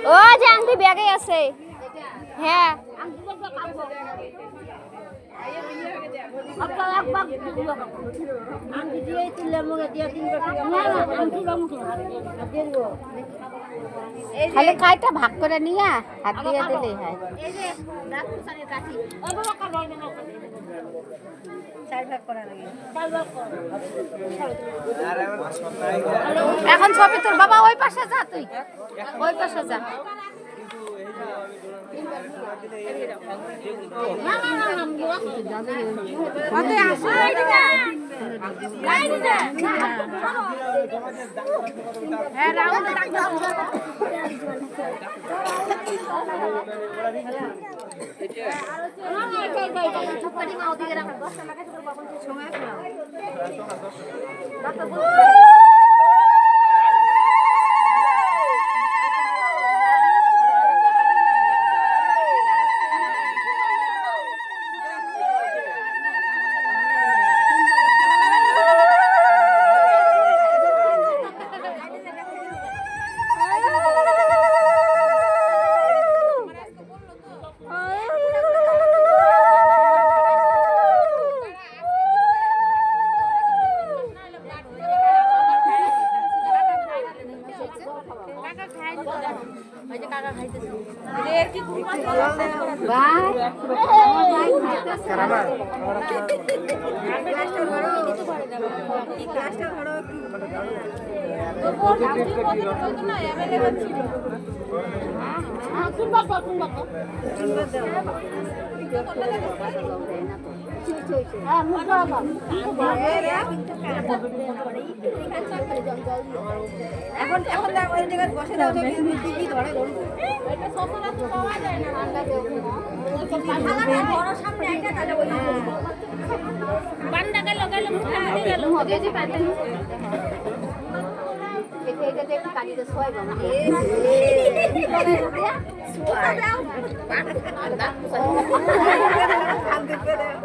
ও যে আংটি ব্যাগে আছে হ্যাঁ খালি খাইটা ভাগ করে নিয়ে হাত দিয়ে দিলেই হয় এখন ছবি তোর বাবা ওই পাশে যা তুই ওই পাশে যা এখন এখন ওই জায়গায় বসে দাও কি ধরে এটা সসরা তো পাওয়া যায় না বড় সামনে একটা তাহলে ওই বান্ডা গেল গেল মুখে গেল হবে যে পাতে এটা দেখি কালিতে সোয়াইব না কি করে দিয়া সোয়া দাও বান্ডা খান দিতে দাও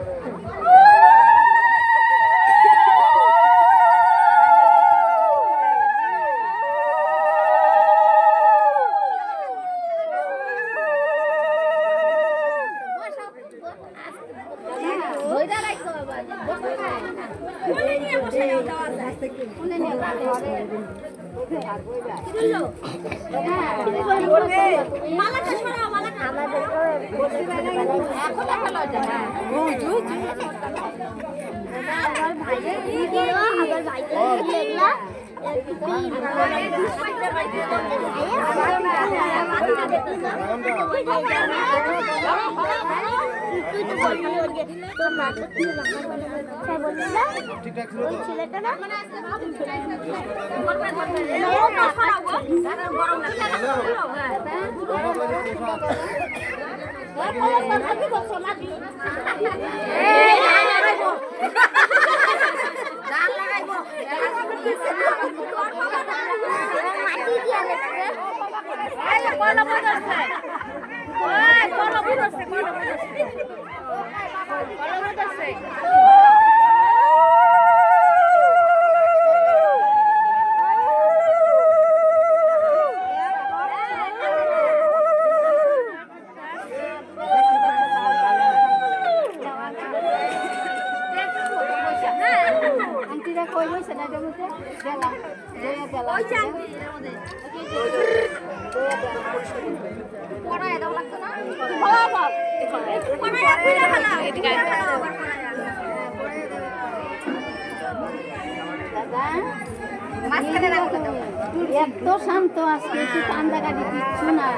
এত শান্ত আজকে একটু কান্দাকাটি কিচ্ছু নাই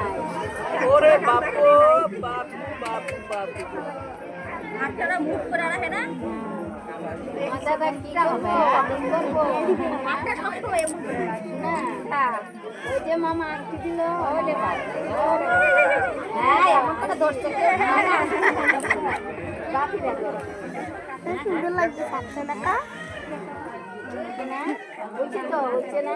ওরে বাপু বাপু বাপু বাপু হাতটা মুখ করে রাখে না মাথাটা কি হবে হাতটা সব সময় মুখ করে রাখে না হ্যাঁ ওই যে মামা আংটি দিল ওরে বাবা হ্যাঁ এমন কথা ধরছে বাপি দেখো সুন্দর লাগছে সাতটা টাকা না হচ্ছে তো হচ্ছে না